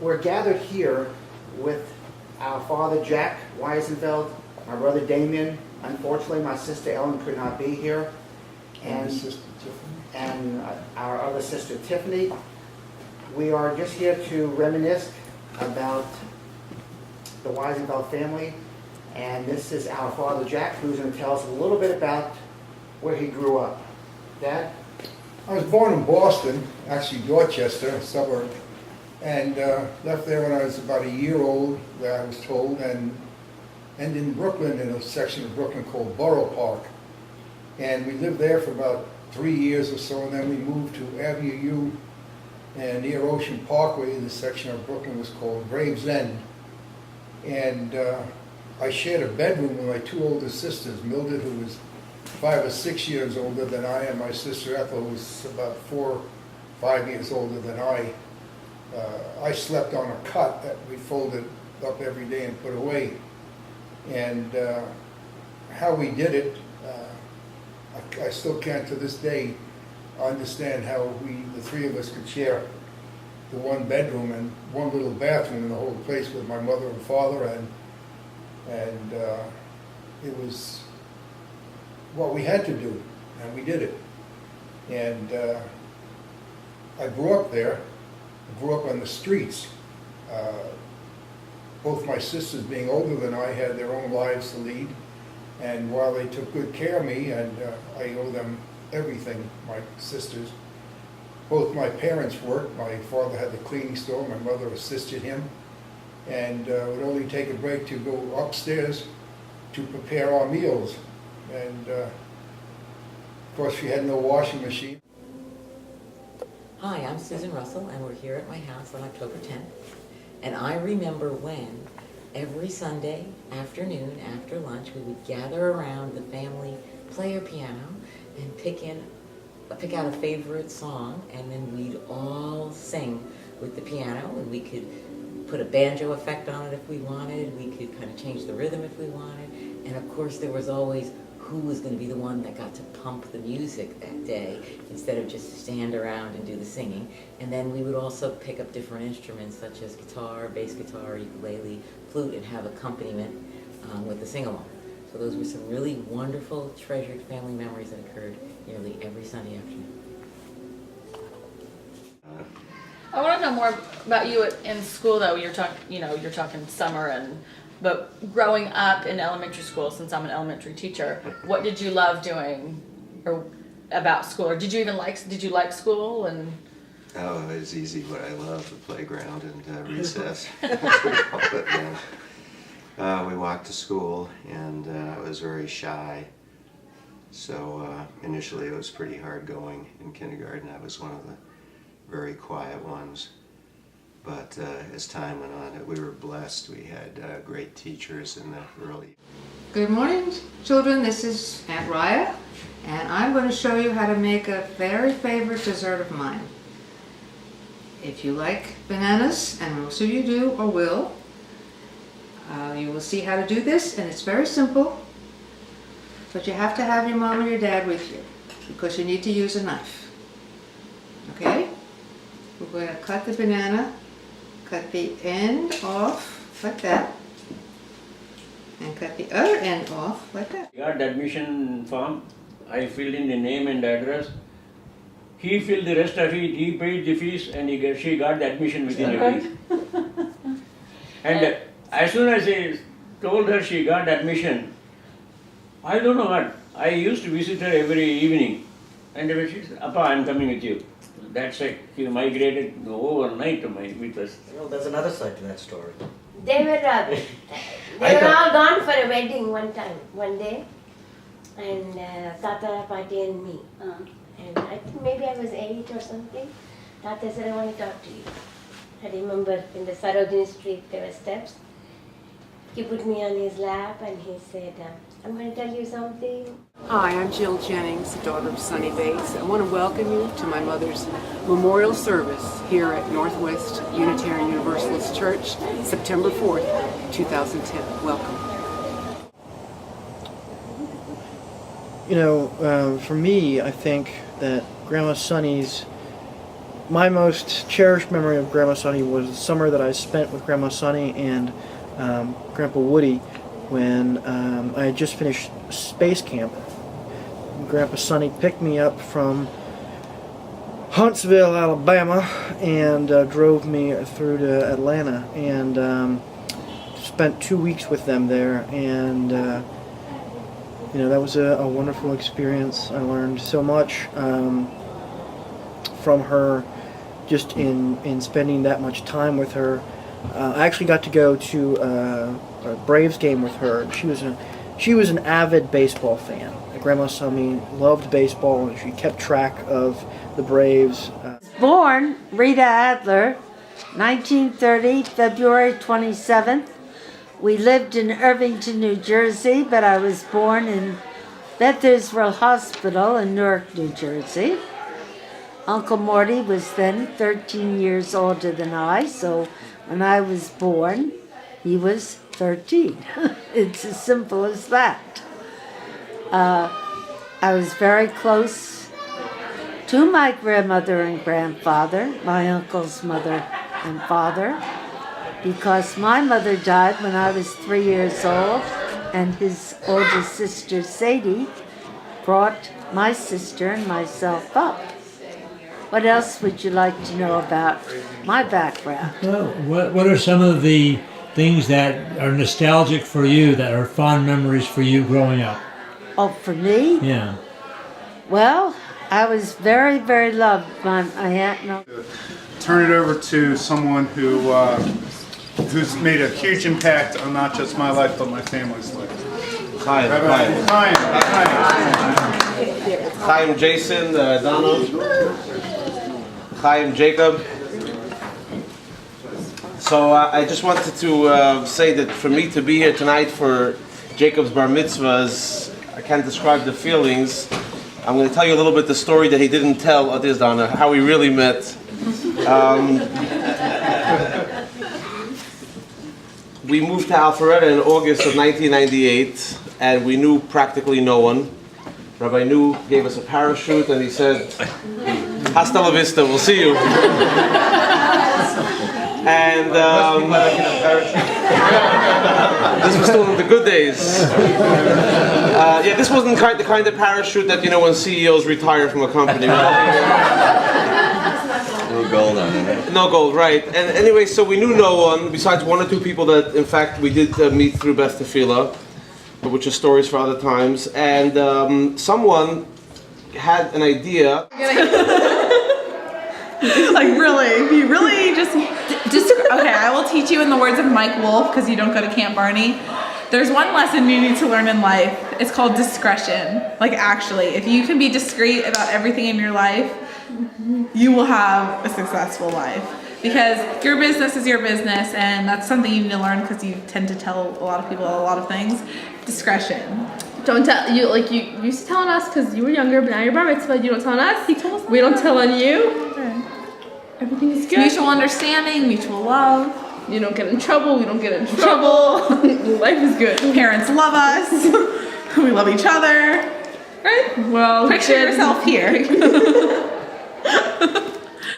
We're gathered here with our father Jack Weisenfeld, my brother Damien. Unfortunately, my sister Ellen could not be here, and our other sister Tiffany. We are just here to reminisce about the Weisenfeld family, and this is our father Jack, who's going to tell us a little bit about where he grew up. Dad? I was born in Boston, actually Dorchester, a suburb, and left there when I was about a year old, where I was told, and in Brooklyn, in a section of Brooklyn called Borough Park. And we lived there for about 3 years or so, and then we moved to Avenue U, and near Ocean Parkway, the section of Brooklyn was called Gravesend. And I shared a bedroom with my two older sisters, Mildred, who was 5 or 6 years older than I, and my sister Ethel, who was about 4 or 5 years older than I. I slept on a cot that we folded up every day and put away. And how we did it, I still can't to this day understand how the three of us could share the one bedroom and one little bathroom in the whole place with my mother and father, and it was what we had to do, and we did it. And I grew up there. I grew up on the streets. Both my sisters, being older than I, had their own lives to lead, and while they took good care of me, and I owe them everything, my sisters, both my parents worked. My father had the cleaning store, my mother assisted him, and would only take a break to go upstairs to prepare our meals. And of course, she had no washing machine. Hi, I'm Susan Russell, and we're here at my house on October 10th. And I remember when every Sunday afternoon after lunch we would gather around the family, play our piano, and pick out a favorite song, and then we'd all sing with the piano, and we could put a banjo effect on it if we wanted. We could kind of change the rhythm if we wanted. And of course there was always who was going to be the one that got to pump the music that day instead of just stand around and do the singing. And then we would also pick up different instruments such as guitar, bass guitar, ukulele, flute, and have accompaniment with the sing-along. So those were some really wonderful, treasured family memories that occurred nearly every Sunday afternoon. I want to know more about you in school, though. You're talking summer but growing up in elementary school, since I'm an elementary teacher, what did you love doing or about school? Or did you like school? And oh, it was easy. What I loved, the playground and recess. That's what we called it then. We walked to school, and I was very shy. So initially it was pretty hard going in kindergarten. I was one of the very quiet ones. But as time went on, we were blessed. We had great teachers in the early. Good morning, children. This is Aunt Raya, and I'm going to show you how to make a very favorite dessert of mine. If you like bananas, and most of you do or will, you will see how to do this, and it's very simple. But you have to have your mom or your dad with you, because you need to use a knife. Okay? We're going to cut the banana. Cut the end off like that, and cut the other end off like that. I got the admission form. I filled in the name and the address. He filled the rest of it. He paid the fees, and she got the admission within a week. And as soon as I told her she got admission, I don't know what. I used to visit her every evening, and she said, "Appa, I'm coming with you." That's it. He migrated overnight with us. Well, there's another side to that story. They were all gone for a wedding one day, and Tata, Pati and me. And I think maybe I was 8 or something. Tata said, "I want to talk to you." I remember in the Sarojini Street there were steps. He put me on his lap and he said, "I'm going to tell you something." Hi, I'm Jill Jennings, the daughter of Sonny Bates. I want to welcome you to my mother's memorial service here at Northwest Unitarian Universalist Church, September 4th, 2010. Welcome. You know, for me, I think that Grandma Sonny's My most cherished memory of Grandma Sonny was the summer that I spent with Grandma Sonny and Grandpa Woody when I had just finished space camp. Grandpa Sonny picked me up from Huntsville, Alabama, and drove me through to Atlanta, and spent 2 weeks with them there, and you know, that was a wonderful experience. I learned so much from her just in spending that much time with her. I actually got to go to a Braves game with her. She was an avid baseball fan. Grandma Sonny loved baseball, and she kept track of the Braves. Born Rita Adler, 1930, February 27th. We lived in Irvington, New Jersey, but I was born in Beth Israel Hospital in Newark, New Jersey. Uncle Morty was then 13 years older than I, so when I was born, he was 13. It's as simple as that. I was very close to my grandmother and grandfather, my uncle's mother and father, because my mother died when I was 3 years old, and his oldest sister, Sadie, brought my sister and myself up. What else would you like to know about my background? Well, what are some of the things that are nostalgic for you, that are fond memories for you growing up? Oh, for me? Yeah. Well, I was very, very loved by my aunt and uncle. Turn it over to someone who's made a huge impact on not just my life, but my family's life. Hi. Hi, I'm Jason, Donald. Hi, I'm Jacob. So I just wanted to say that for me to be here tonight for Jacob's bar mitzvahs, I can't describe the feelings. I'm going to tell you a little bit the story that he didn't tell others, Donna, how we really met. We moved to Alpharetta in August of 1998, and we knew practically no one. Rabbi Nu gave us a parachute, and he said, "Hasta la vista, we'll see you." And this was still in the good days. Yeah, this wasn't the kind of parachute that, you know, when CEOs retire from a company. No gold on it. No gold, right. And anyway, so we knew no one, besides one or two people that, in fact, we did meet through Beth Tefillah, which are stories for other times. And someone had an idea. Like really, you really just okay. I will teach you in the words of Mike Wolf, because you don't go to Camp Barney. There's one lesson you need to learn in life. It's called discretion. Like actually, if you can be discreet about everything in your life, you will have a successful life. Because your business is your business, and that's something you need to learn because you tend to tell a lot of people a lot of things. Discretion. Don't tell you, like you used to telling us because you were younger, but now you're bar mitzvah. You don't tell us. He told us. We don't tell on you. Everything is good. Mutual understanding, mutual love. You don't get in trouble. We don't get in trouble. Life is good. Parents love us. We love each other. Right? Well, picture yourself here.